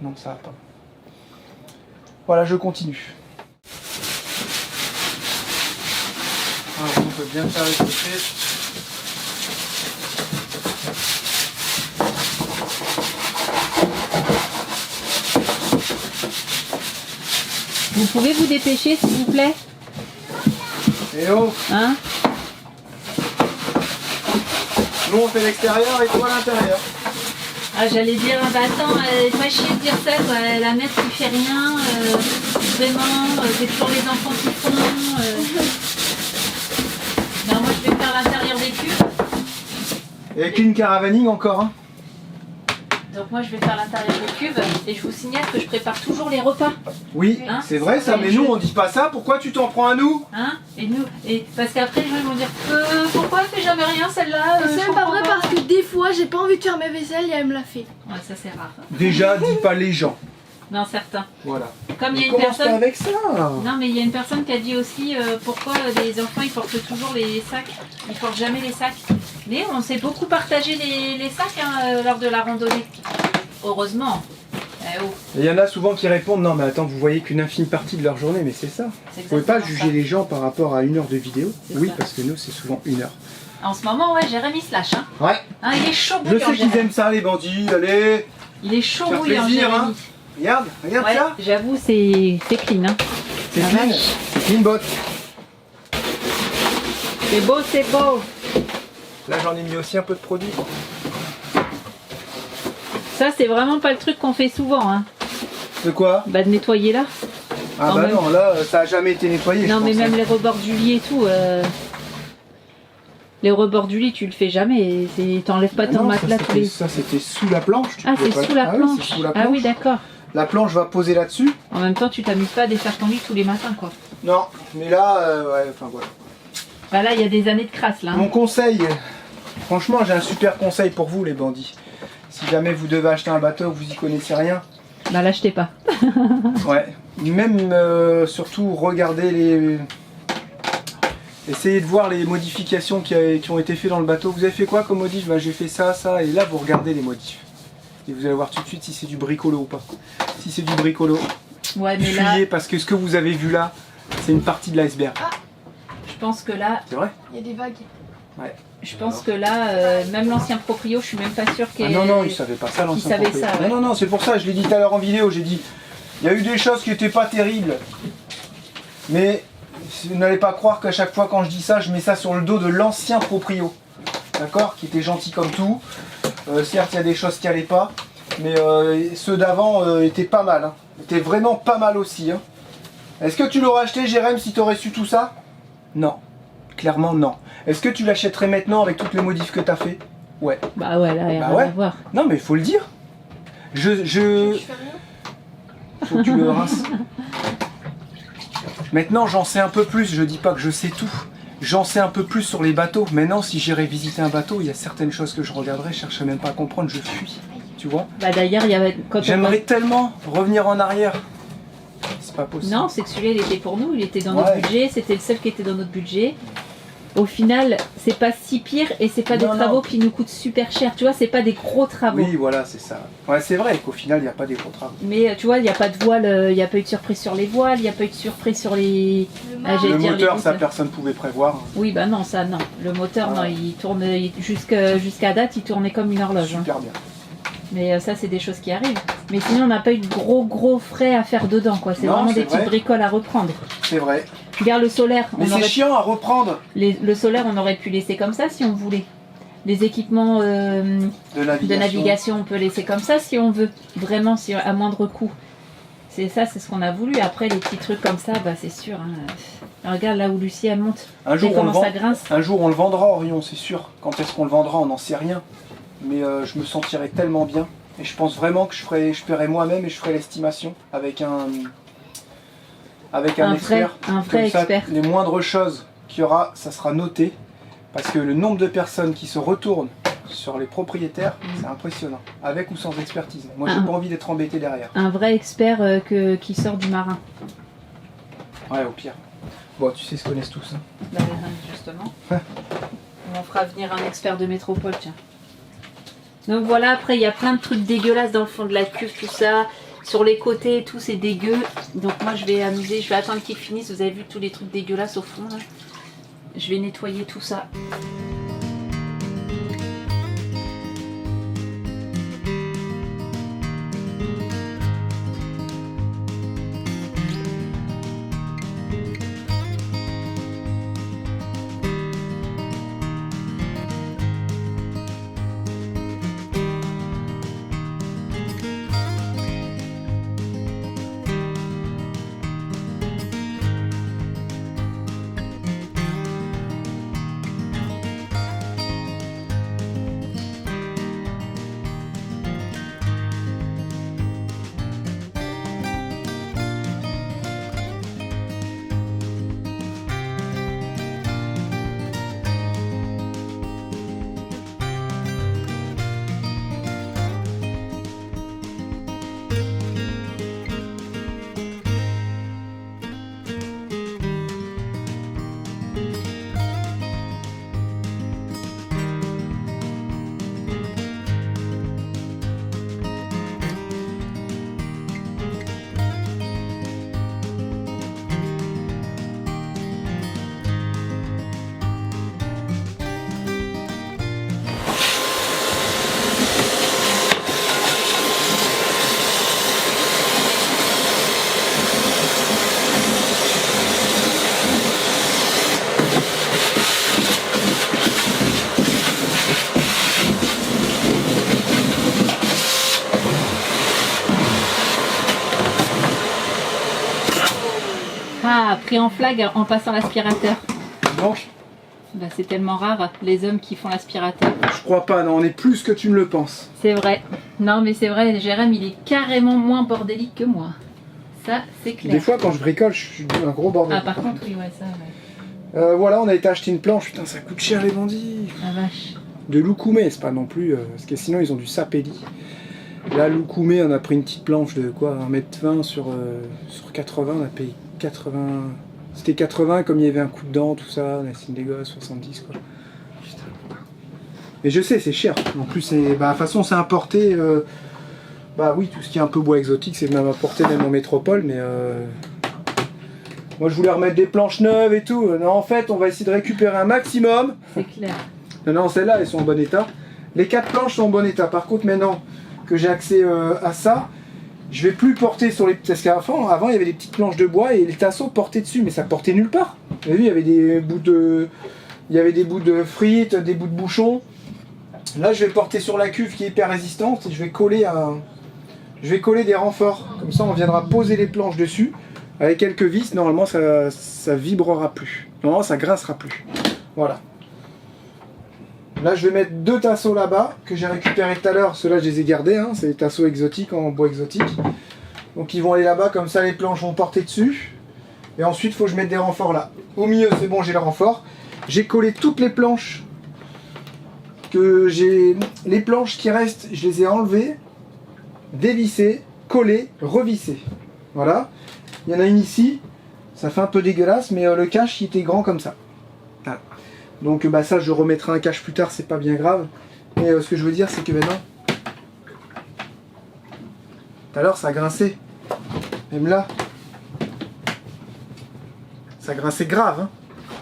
Non, ça va pas. Voilà, je continue. Alors, on peut bien faire les côtés. Vous pouvez vous dépêcher s'il vous plaît? Et oh, Hein? nous on fait l'extérieur et toi l'intérieur. Ah, j'allais dire, bah attends, pas chier de dire ça quoi, la mère qui fait rien, vraiment, c'est toujours les enfants qui font. Non, moi je vais faire l'intérieur des cubes. Et avec une caravaning encore, hein. Donc moi je vais faire l'intérieur des cubes et je vous signale que je prépare toujours les repas. Oui, Hein, c'est vrai ça, mais nous on dit pas ça, pourquoi tu t'en prends à nous? Hein? Et nous, parce qu'après les gens ils vont dire pourquoi elle fait jamais rien celle-là? C'est même pas vrai parce que des fois j'ai pas envie de faire mes vaisselles et elle me l'a fait. Ouais, ça c'est rare. Déjà, dis pas les gens. Non, certains. Voilà. Comme il y a une Commence pas personne. avec ça. Non, mais il y a une personne qui a dit aussi pourquoi les enfants ils portent toujours les sacs, ils portent jamais les sacs. Mais on s'est beaucoup partagé les sacs lors de la randonnée. Heureusement. Oh. Il y en a souvent qui répondent non mais attends, vous voyez qu'une infime partie de leur journée, mais c'est ça. C'est Vous pouvez pas exactement juger ça. les gens par rapport à 1 heure de vidéo. C'est Oui, ça. parce que nous c'est souvent 1 heure. En ce moment, ouais, Jérémy se lâche. Hein. Ouais. Hein, il est chaud Je bouillant. sais qu'ils Jérémy. aiment ça les bandits, allez. Il est chaud Faire bouillant, plaisir, Jérémy. hein. Regarde, regarde Ouais, ça. j'avoue, c'est clean. Hein. C'est La clean. vache. C'est clean bot. C'est beau, c'est beau. Là j'en ai mis aussi un peu de produit. Ça, c'est vraiment pas le truc qu'on fait souvent. Hein. De quoi? Bah, de nettoyer là. Ah En bah même- non, là ça a jamais été nettoyé. Non, je mais pense, même hein. les rebords du lit et tout. Les rebords du lit, tu le fais jamais. T'enlèves pas Ah ton non, matelas tous les. ça c'était sous la planche. tu Ah, pouvais c'est pas- sous la Ah oui, planche. c'est sous la Ah planche. oui, d'accord. La planche va poser là-dessus. En même temps, tu t'amuses pas à défaire ton lit tous les matins, quoi. Non, mais là, ouais, enfin voilà. Bah là, il y a des années de crasse, là. hein. Mon conseil, franchement, j'ai un super conseil pour vous, les bandits. Si jamais vous devez acheter un bateau, vous y connaissez rien, Bah l'achetez pas. ouais. Même surtout regardez les. Essayez de voir les modifications qui ont été faites dans le bateau. Vous avez fait quoi comme modif? Bah, j'ai fait ça, ça, et là vous regardez les modifs. Et vous allez voir tout de suite si c'est du bricolo ou pas. Si c'est du bricolo, Ouais, mais là, fuyez parce que ce que vous avez vu là, c'est une partie de l'iceberg. je pense que là, C'est vrai? Il y a des vagues. je pense que là, même l'ancien proprio, je suis même pas sûre qu'il. Ah non, non, il savait pas ça l'ancien savait propriétaire. ça, ouais. Non, non, non, c'est pour ça, je l'ai dit tout à l'heure en vidéo, j'ai dit, il y a eu des choses qui n'étaient pas terribles. Mais vous n'allez pas croire qu'à chaque fois quand je dis ça, je mets ça sur le dos de l'ancien proprio. D'accord? Qui était gentil comme tout. Certes, il y a des choses qui n'allaient pas. Mais ceux d'avant étaient pas mal. Hein. Étaient vraiment pas mal aussi. Hein. Est-ce que tu l'aurais acheté, Jérém, si tu aurais su tout ça? Non. Clairement, non. Est-ce que tu l'achèterais maintenant avec toutes les modifs que tu as fait? Ouais. Bah ouais, là, il y a Bah rien ouais. à voir. Non, mais il faut le dire. Je fais rien. Faut que tu le rinces. Maintenant, j'en sais un peu plus. Je dis pas que je sais tout. J'en sais un peu plus sur les bateaux. Maintenant, si j'irais visiter un bateau, il y a certaines choses que je regarderais, je chercherais même pas à comprendre, je fuis. Tu vois? Bah d'ailleurs, il y avait. Quand on J'aimerais tellement revenir en arrière. C'est pas possible. Non, c'est que celui-là, il était pour nous, il était dans notre Ouais. budget, c'était le seul qui était dans notre budget. Au final, c'est pas si pire et c'est pas des Non, travaux non. qui nous coûtent super cher, tu vois, c'est pas des gros travaux. Oui, voilà, c'est ça. Ouais, c'est vrai qu'au final, il n'y a pas des gros travaux. Mais tu vois, il n'y a pas de voile, il n'y a pas eu de surprise sur les voiles, il n'y a pas eu de surprise sur les. Le Ah, mar. j'ai- Le dire moteur, les ça, routes. personne ne pouvait prévoir. Oui, bah non, ça, non. Le moteur, Voilà. non, il tourne jusqu'à date, il tournait comme une horloge. hein. Super bien. Mais ça, c'est des choses qui arrivent. Mais sinon, on n'a pas eu de gros frais à faire dedans, quoi. C'est Non, vraiment c'est des petites vrai. bricoles à reprendre. C'est vrai. Regarde le solaire. Mais c'est chiant à reprendre. Le solaire, on aurait pu laisser comme ça si on voulait. Les équipements de navigation, on peut laisser comme ça si on veut. Vraiment, si, à moindre coût. C'est ça, c'est ce qu'on a voulu. Après, les petits trucs comme ça, bah, c'est sûr. Hein. Regarde là où Lucie, elle monte. Un jour, comment ça grince. Un jour, on le vendra, Orion, c'est sûr. Quand est-ce qu'on le vendra, on n'en sait rien. Mais je me sentirais tellement bien. Et je pense vraiment que je paierai moi-même et je ferai l'estimation avec un expert. Un vrai Comme expert. Ça, les moindres choses qu'il y aura, ça sera noté. Parce que le nombre de personnes qui se retournent sur les propriétaires, c'est impressionnant. Avec ou sans expertise. Moi, j'ai pas envie d'être embêté derrière. Un vrai expert qui sort du marin. Ouais, au pire. Bon, tu sais, se connaissent tous. Hein. Bah, justement. On fera venir un expert de métropole, tiens. Donc voilà, après, il y a plein de trucs dégueulasses dans le fond de la cuve, tout ça. Sur les côtés et tout, c'est dégueu. Donc moi, je vais attendre qu'ils finissent. Vous avez vu tous les trucs dégueulasses au fond, là. Je vais nettoyer tout ça. Ah, pris en flag en passant l'aspirateur. Donc, bah, c'est tellement rare, les hommes qui font l'aspirateur. je crois pas, non, on est plus que tu ne le penses. C'est vrai. Non, mais c'est vrai, Jérém, il est carrément moins bordélique que moi. Ça, c'est clair. Des fois, quand je bricole, je suis un gros bordel. Ah, par contre, oui, ouais, ça, ouais. Voilà, on a été acheter une planche. Putain, ça coûte cher les bandits. La vache. De Loukoumé, c'est pas non plus... parce que sinon, ils ont du sapéli. Là, Loukoumé, on a pris une petite planche de quoi, 1,20 m sur 80. On a payé 80... C'était 80, comme il y avait un coup de dent, tout ça. On a signé des gosses, 70, quoi. Putain. Et je sais, c'est cher. En plus, de toute façon, c'est importé... Bah oui, tout ce qui est un peu bois exotique, c'est même importé même en métropole, mais... Moi, je voulais remettre des planches neuves et tout. Non, en fait, on va essayer de récupérer un maximum. C'est clair. Non, celles-là, elles sont en bon état. Les 4 planches sont en bon état. Par contre, maintenant que j'ai accès à ça, je vais plus porter sur les... Parce qu'avant, il y avait des petites planches de bois et les tasseaux portaient dessus, mais ça portait nulle part. Vous avez vu, il y avait des bouts de... Il y avait des bouts de frites, des bouts de bouchons. Là, je vais porter sur la cuve qui est hyper résistante et je vais coller des renforts. Comme ça, on viendra poser les planches dessus. Avec quelques vis, normalement, ça vibrera plus. Normalement, ça grincera plus. Voilà. Là, je vais mettre 2 tasseaux là-bas, que j'ai récupérés tout à l'heure. Ceux-là, je les ai gardés. Hein. C'est des tasseaux exotiques, en bois exotique. Donc, ils vont aller là-bas. Comme ça, les planches vont porter dessus. Et ensuite, il faut que je mette des renforts là. Au milieu, c'est bon, j'ai le renfort. J'ai collé toutes les planches. Les planches qui restent, je les ai enlevées, dévissées, collées, revissées. Voilà. Il y en a une ici, ça fait un peu dégueulasse, mais le cache il était grand comme ça. Voilà. Donc ça je remettrai un cache plus tard, c'est pas bien grave. Mais ce que je veux dire c'est que maintenant, tout à l'heure ça a grincé. Même là, ça grinçait grave. Hein.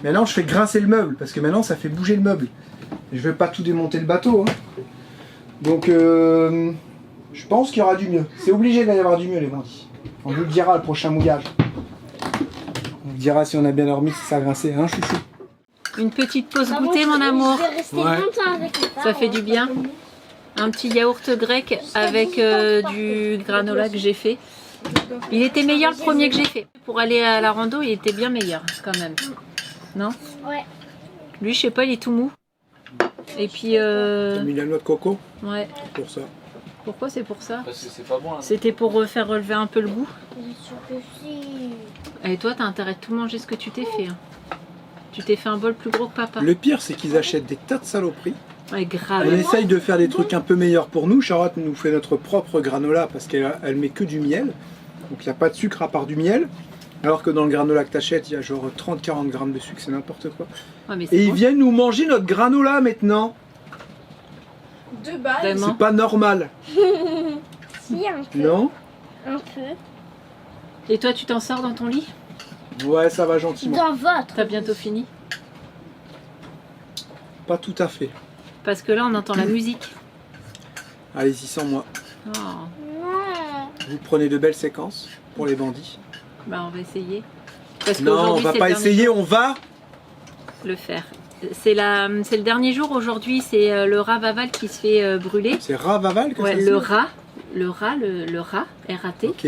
Maintenant je fais grincer le meuble, parce que maintenant ça fait bouger le meuble. Et je vais pas tout démonter le bateau. Hein. Donc je pense qu'il y aura du mieux. C'est obligé d'y avoir du mieux les bandits. On vous le dira le prochain mouillage. On vous dira si on a bien dormi, si ça a grincé, hein chouchou. Une petite pause goûter, mon amour. Je vais rester Ouais. longtemps avec les parents. Ça fait du bien. Un petit yaourt grec avec du granola que j'ai fait. Il était meilleur le premier que j'ai fait. Pour aller à la rando, il était bien meilleur quand même. Non? Ouais. Lui, je sais pas, il est tout mou. Et puis, T'as mis la noix de coco ouais. pour ça. Pourquoi c'est pour ça? Parce que c'est pas bon là. C'était pour faire relever un peu le goût. Bien sûr que si. Et toi, t'as intérêt de tout manger ce que tu t'es fait. Hein. Tu t'es fait un bol plus gros que papa. Le pire, c'est qu'ils achètent des tas de saloperies. Ouais, grave. On essaye de faire des trucs un peu meilleurs pour nous. Charlotte nous fait notre propre granola parce qu'elle met que du miel. Donc il n'y a pas de sucre à part du miel. Alors que dans le granola que t'achètes, il y a genre 30-40 grammes de sucre, c'est n'importe quoi. Ouais, mais c'est Et ils bon. viennent nous manger notre granola maintenant. De base. Vraiment. C'est pas normal, Si, un peu. non? Un peu. Et toi, tu t'en sors dans ton lit? Ouais, ça va gentiment. Dans votre. T'as bientôt fini? Pas tout à fait. Parce que là, on entend la musique. Allez-y sans moi. Oh, Non. Vous prenez de belles séquences pour les bandits. bah on va essayer. Parce Non, on qu'aujourd'hui, va c'est pas le dernier essayer, jour on va. le faire. C'est le dernier jour aujourd'hui, c'est le rat Vaval qui se fait brûler. C'est Ravaval que Ouais, ça le se dit rat, le rat, R-A-T, Ok.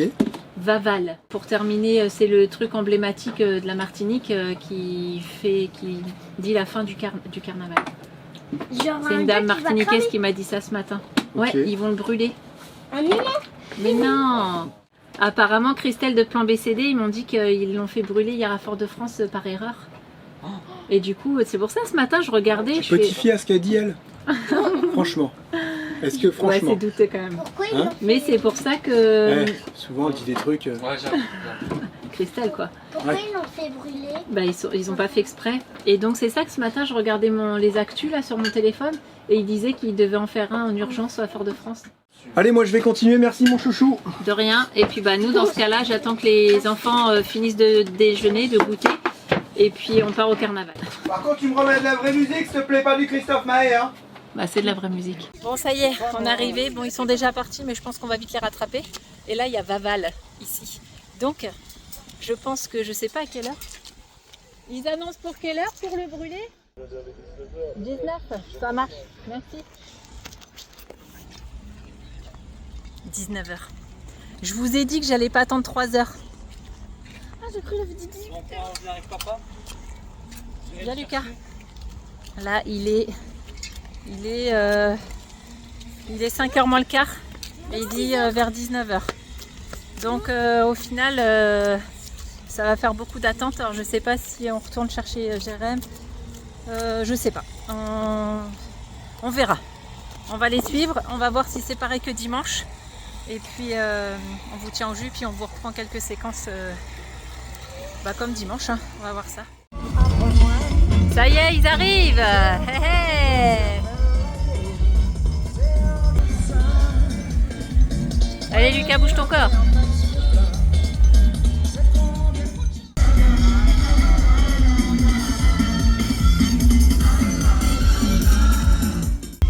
Vaval. Pour terminer, c'est le truc emblématique de la Martinique qui dit la fin du carnaval. Genre C'est un une gars dame qui va martiniquaise cramer. qui m'a dit ça ce matin. Ouais, Ok. ils vont le brûler. Un humain. Mais non! Apparemment, Christelle de Plan BCD, ils m'ont dit qu'ils l'ont fait brûler hier à Fort-de-France par erreur. Et du coup, c'est pour ça ce matin, je regardais. Je Petit fais... fille à ce qu'elle dit elle. Franchement. Est-ce que Ouais, franchement. c'est douteux quand même. Pourquoi ils Hein l'ont fait Mais c'est pour ça que. Souvent elle dit des trucs. Ouais, j'avoue. Christelle, quoi. Pourquoi Ouais. ils l'ont fait brûler? Bah, ils ont pas fait exprès. Et donc, c'est ça que ce matin, je regardais les actus là sur mon téléphone. Et ils disaient qu'ils devaient en faire un en urgence à Fort-de-France. Allez, moi je vais continuer, merci mon chouchou. De rien. Et puis, bah, nous, dans ce cas-là, j'attends que les enfants finissent de déjeuner, de goûter. Et puis, on part au carnaval. Par contre, tu me remets de la vraie musique, s'il te plaît, pas du Christophe Maé, hein. Bah, c'est de la vraie musique. Bon, ça y est, on est arrivé. Bon, ils sont déjà partis, mais je pense qu'on va vite les rattraper. Et là, il y a Vaval, ici. Donc, je pense que je sais pas à quelle heure. Ils annoncent pour quelle heure pour le brûler? 19, ça marche. Merci. 19h. Je vous ai dit que j'allais pas attendre 3 heures. Ah, j'ai cru que j'avais dit 18. Viens, Lucas. Là, il est 5h moins le quart. Et il dit vers 19h. Donc, au final, ça va faire beaucoup d'attentes. Alors, je sais pas si on retourne chercher Jérém. Je sais pas. On verra. On va les suivre. On va voir si c'est pareil que dimanche. Et puis, on vous tient au jus. Puis, on vous reprend quelques séquences comme dimanche. Hein. On va voir ça. Ça y est, ils arrivent. Hé, hé. Allez Lucas, bouge ton corps.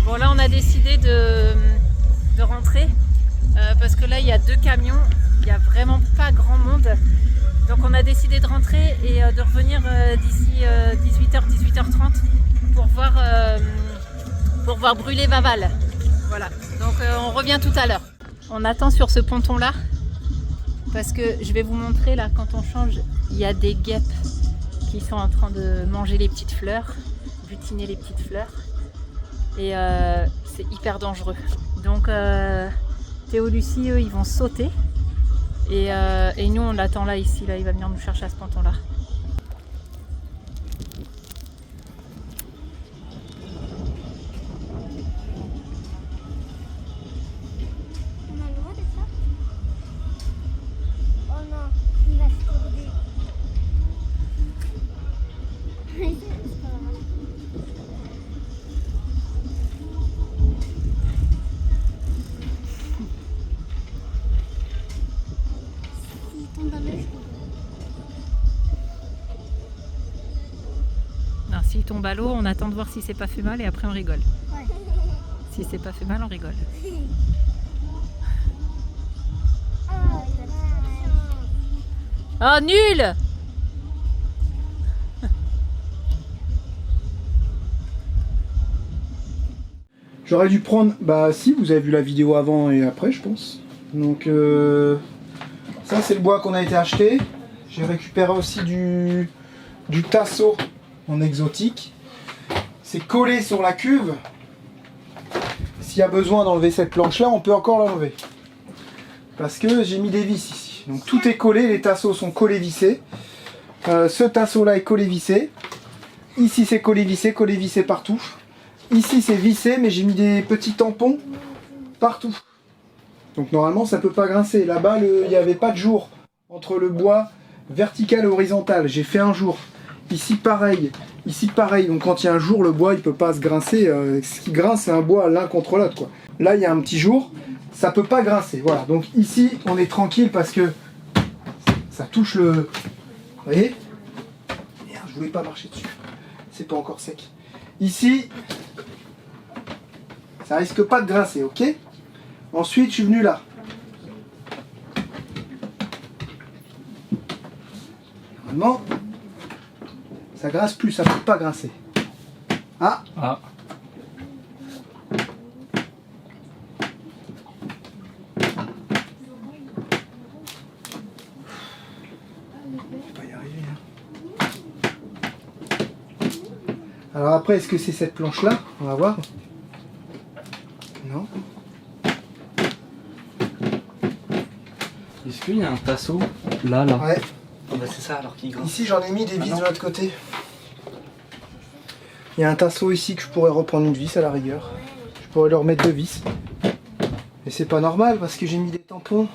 Bon là on a décidé de rentrer parce que là il y a 2 camions, il n'y a vraiment pas grand monde. Donc on a décidé de rentrer et de revenir d'ici 18h, 18h30 pour voir brûler Vaval. Voilà, donc on revient tout à l'heure. On attend sur ce ponton là parce que je vais vous montrer là quand on change, il y a des guêpes qui sont en train de manger les petites fleurs, butiner les petites fleurs et c'est hyper dangereux. Donc Théo, Lucie, eux ils vont sauter. Et nous on l'attend là, ici, là, il va venir nous chercher à ce ponton là. On a le droit de ça? Oh non, il va se tourner. C'est pas grave. Il tombe dans le jeu. Non, s'il tombe à l'eau, on attend de voir si c'est pas fait mal et après on rigole. Ouais. Si c'est pas fait mal, on rigole. Oh, il a Oh nul! J'aurais dû prendre... Bah si, vous avez vu la vidéo avant et après, je pense. Donc ça c'est le bois qu'on a été acheté. J'ai récupéré aussi du tasseau en exotique. C'est collé sur la cuve. S'il y a besoin d'enlever cette planche là, on peut encore l'enlever. Parce que j'ai mis des vis ici. Donc tout est collé, les tasseaux sont collés vissés. Ce tasseau là est collé vissé. Ici c'est collé vissé partout. Ici c'est vissé, mais j'ai mis des petits tampons partout. Donc normalement ça peut pas grincer. Là-bas il n'y avait pas de jour entre le bois vertical et horizontal. J'ai fait un jour. Ici pareil. Ici pareil. Donc quand il y a un jour, le bois il peut pas se grincer. Ce qui grince c'est un bois l'un contre l'autre quoi. Là il y a un petit jour, ça peut pas grincer. Voilà. Donc ici on est tranquille parce que ça touche le... Vous voyez? Merde, je voulais pas marcher dessus. C'est pas encore sec. Ici, ça risque pas de grincer, ok? Ensuite, je suis venu là. Normalement, ça grince plus, ça peut pas grincer. Ah! Ah. Alors après, est-ce que c'est cette planche-là? On va voir. Non. Est-ce qu'il y a un tasseau là, là? Ouais. Oh bah c'est ça alors qu'il grince. Ici, j'en ai mis des vis de l'autre côté. Il y a un tasseau ici que je pourrais reprendre une vis à la rigueur. Je pourrais leur mettre 2 vis. Et c'est pas normal parce que j'ai mis des tampons.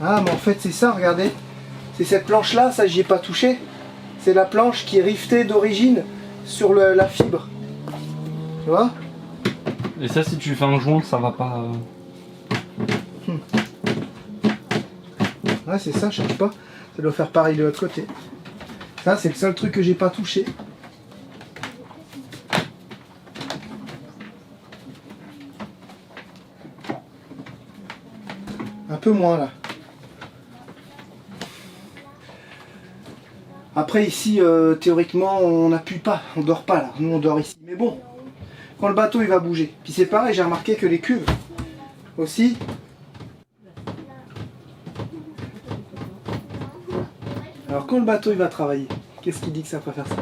Ah, mais en fait, c'est ça, regardez. C'est cette planche-là, ça j'y ai pas touché. C'est la planche qui est rivetée d'origine sur la fibre. Tu vois? Et ça, si tu fais un joint, ça va pas. Ouais, c'est ça, je sais pas. Ça doit faire pareil de l'autre côté. Ça, c'est le seul truc que j'ai pas touché. Un peu moins là. Après ici, théoriquement, on n'appuie pas, on dort pas là. Nous on dort ici. Mais bon, quand le bateau il va bouger. Puis c'est pareil, j'ai remarqué que les cuves aussi. Alors quand le bateau il va travailler, qu'est-ce qui dit que ça va pas faire ça?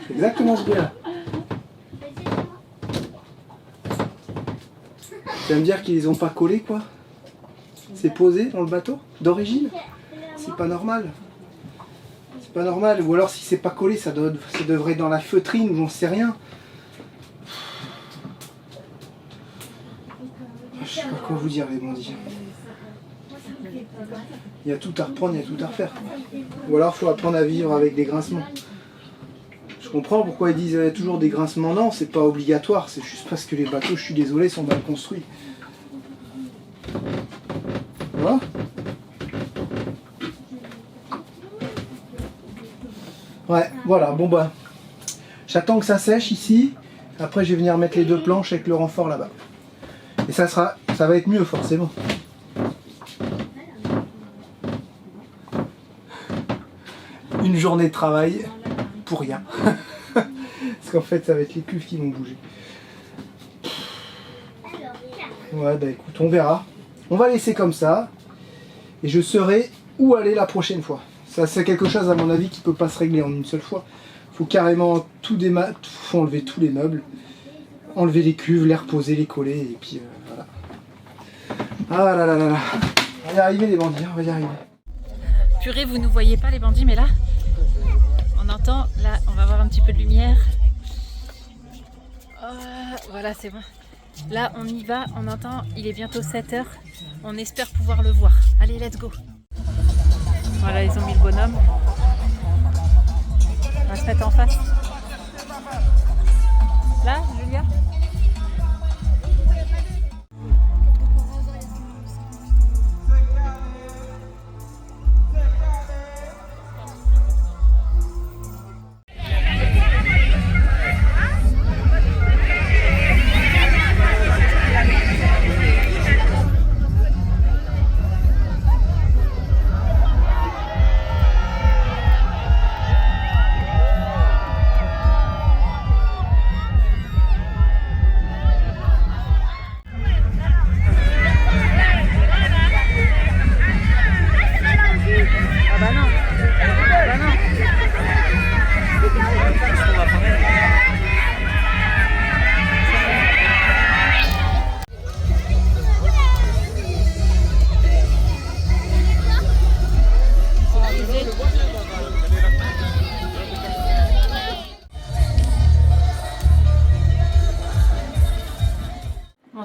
C'est exactement ce bruit-là. Tu vas me dire qu'ils les ont pas collés quoi? C'est posé dans le bateau d'origine? C'est pas normal. C'est pas normal. Ou alors si c'est pas collé, ça devrait être dans la feutrine ou j'en sais rien. Je sais pas quoi vous dire les bandits. Il y a tout à reprendre, il y a tout à refaire. Ou alors faut apprendre à vivre avec des grincements. Je comprends pourquoi ils disent toujours des grincements. Non, c'est pas obligatoire. C'est juste parce que les bateaux, je suis désolé, sont mal construits. Voilà. Ouais, voilà, bon bah, j'attends que ça sèche ici, après je vais venir mettre les 2 planches avec le renfort là-bas. Et ça va être mieux forcément. Une journée de travail pour rien. Parce qu'en fait ça va être les cuves qui vont bouger. Ouais bah écoute, on verra. On va laisser comme ça, et je saurai où aller la prochaine fois. Ça c'est quelque chose à mon avis qui peut pas se régler en une seule fois. Faut carrément tout faut enlever tous les meubles, enlever les cuves, les reposer, les coller et puis voilà. Ah là là là là. On va y arriver les bandits, on va y arriver. Purée, vous ne voyez pas les bandits, mais là, on entend, là, on va voir un petit peu de lumière. Voilà, c'est bon. Là, on y va, on entend, il est bientôt 7 h. On espère pouvoir le voir. Allez, let's go. Voilà, ils ont mis le bonhomme. On va se mettre en face. Là, Julia?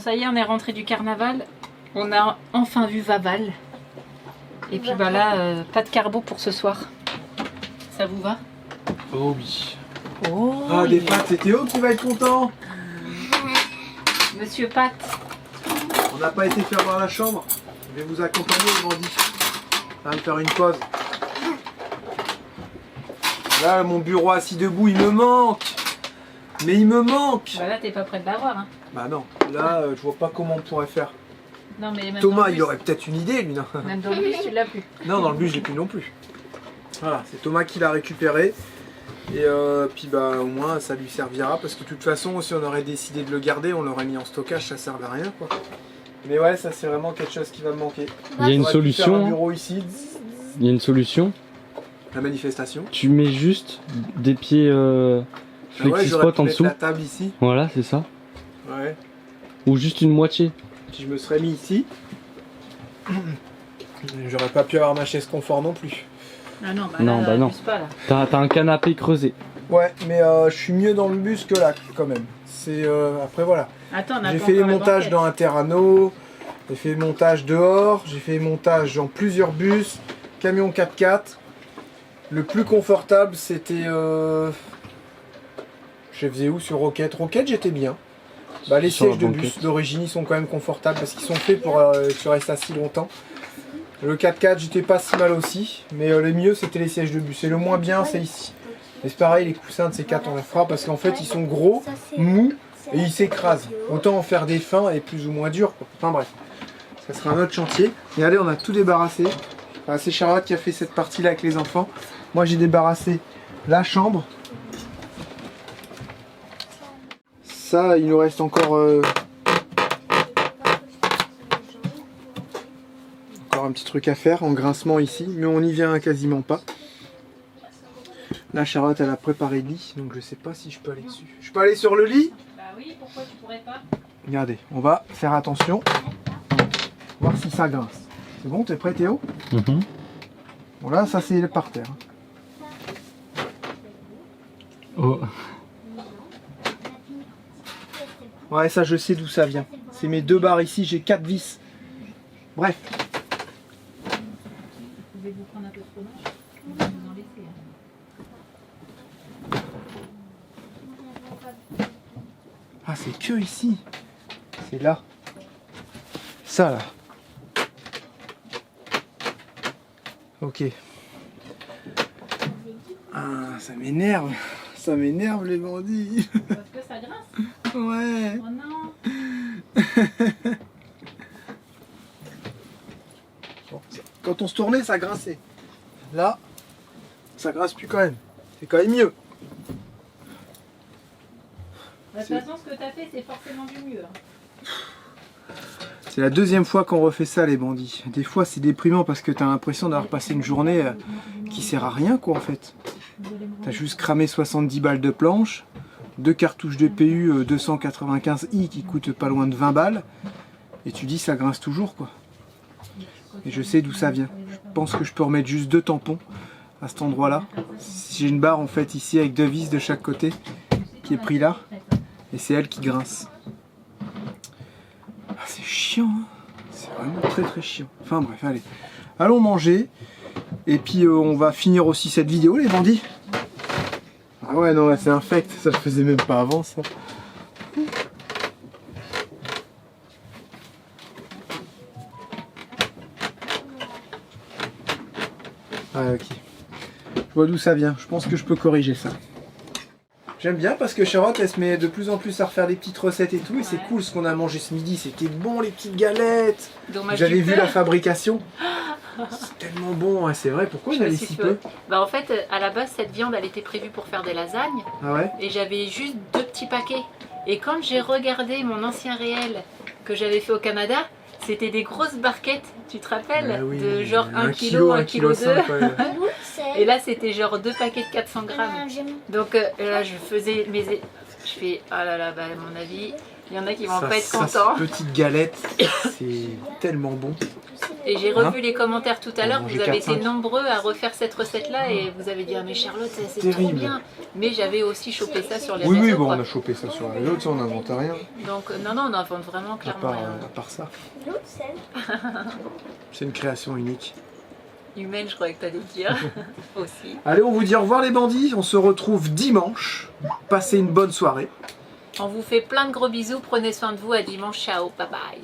ça y est, on est rentré du carnaval. On a enfin vu Vaval. Et puis bah là, pas de carbo pour ce soir. Ça vous va? Oh oui. Oh, Ah, des pâtes, c'est Théo qui va être content. Monsieur Pat. On n'a pas été faire voir la chambre. Je vais vous accompagner, Brandy. On va me faire une pause. Là, mon bureau assis debout, il me manque. Mais il me manque. Bah là, t'es pas prêt de l'avoir. Hein. Bah non, là, je vois pas comment on pourrait faire. Non, mais même dans Thomas, le il bus- aurait peut-être une idée, lui. Non, Même dans le bus, tu l'as plus. non dans le bus, j'ai plus non plus. Voilà, c'est Thomas qui l'a récupéré. Et puis bah au moins ça lui servira parce que de toute façon si on aurait décidé de le garder on l'aurait mis en stockage, ça servait à rien quoi. Mais ouais, ça c'est vraiment quelque chose qui va me manquer. Il y a une J'aurais pu faire un solution. bureau ici, Il y a une solution. la manifestation. Tu mets juste des pieds Ah ouais, j'aurais FlexiSpot pu en mettre dessous. la table ici. Voilà, c'est ça. Ouais. Ou juste une moitié. Puis je me serais mis ici. J'aurais pas pu avoir ma chaise confort non plus. Ah non, bah Non, là, bah non. abuse pas là. T'as un canapé creusé. Ouais, mais je suis mieux dans le bus que là quand même. C'est après voilà. Attends, on a J'ai pas fait les encore la montages banquette. dans un Terrano, j'ai fait les montages dehors, j'ai fait les montages dans plusieurs bus, camion 4x4. Le plus confortable c'était... Je faisais où sur Rocket? Rocket j'étais bien. Bah, les Sur la sièges de banquette. bus d'origine ils sont quand même confortables parce qu'ils sont faits pour que tu restes assis longtemps. Le 4x4 j'étais pas si mal aussi, mais le mieux c'était les sièges de bus. Et le moins bien c'est ici. Et c'est pareil, les coussins de ces 4 on les fera parce qu'en fait ils sont gros, mous et ils s'écrasent. Autant en faire des fins et plus ou moins durs quoi. Enfin bref, ça sera un autre chantier. Et allez, on a tout débarrassé. Enfin, c'est Charlotte qui a fait cette partie là avec les enfants. Moi j'ai débarrassé la chambre. Ça, il nous reste encore un petit truc à faire en grincement ici, mais on n'y vient quasiment pas. Là, Charlotte, elle a préparé le lit, donc je sais pas si je peux aller dessus. Je peux aller sur le lit? Bah oui, pourquoi tu pourrais pas? Regardez, on va faire attention. Voir si ça grince. C'est bon, t'es prêt Théo? Bon là, ça c'est par terre. Oh. Ouais, ça je sais d'où ça vient. C'est mes 2 barres ici, j'ai 4 vis. Bref. Pouvez-vous prendre un peu de fromage? On va nous en laisser. Hein. Ah, c'est que ici. C'est là. Ça là. Ok. Ah, ça m'énerve. Ça m'énerve les bandits. Parce que ça grince? Ouais. Oh non! Bon, quand on se tournait, ça grinçait. Là, ça grince plus quand même. C'est quand même mieux. De toute façon, ce que t'as fait, c'est forcément du mieux. Hein. C'est la 2e fois qu'on refait ça les bandits. Des fois c'est déprimant parce que t'as l'impression d'avoir passé une journée qui sert à rien quoi en fait. T'as juste cramé 70 balles de planche, 2 cartouches de PU 295i qui coûtent pas loin de 20 balles. Et tu dis ça grince toujours quoi. Et je sais d'où ça vient. Je pense que je peux remettre juste 2 tampons à cet endroit là. J'ai une barre en fait ici avec 2 vis de chaque côté qui est pris là. Et c'est elle qui grince. Ah, c'est chiant, hein. C'est vraiment très très chiant. Enfin bref, allez. Allons manger. Et puis on va finir aussi cette vidéo les bandits. Ah ouais non là c'est infect, ça le faisait même pas avant ça. Ah ok. Je vois d'où ça vient, je pense que je peux corriger ça. J'aime bien parce que Charlotte elle se met de plus en plus à refaire des petites recettes et tout et c'est Ouais. cool ce qu'on a mangé ce midi, c'était bon les petites galettes. Dommage J'avais du vu peu. la fabrication. C'est tellement bon, ouais, c'est vrai, pourquoi il y en avait si peu? Bah en fait, à la base, cette viande, elle était prévue pour faire des lasagnes. Ah ouais? Et j'avais juste 2 petits paquets. Et quand j'ai regardé mon ancien réel que j'avais fait au Canada, c'était des grosses barquettes, tu te rappelles? Ah oui, de genre 1 kg, 1 kg 2. 1,5 kg, ouais. Et là, c'était genre 2 paquets de 400 grammes. Donc là, je faisais mes... Je fais, oh là là, bah, à mon avis, il y en a qui vont pas être contents. Petite galette, c'est tellement bon. Et j'ai revu les commentaires tout à l'heure, manger vous avez 4-5. été nombreux à refaire cette recette-là et vous avez dit ah mais Charlotte c'est trop Terrible. bien. Mais j'avais aussi chopé ça sur les Oui, réseaux. oui, bon, quoi. on a chopé ça sur la l'autre, on n'invente rien. Donc non, on invente vraiment À clairement part, rien. à part ça. L'autre, celle. C'est une création unique. Humaine, je croyais que t'allais dire aussi. Allez, on vous dit au revoir les bandits. On se retrouve dimanche. Passez une bonne soirée. On vous fait plein de gros bisous, prenez soin de vous, à dimanche, ciao, bye bye.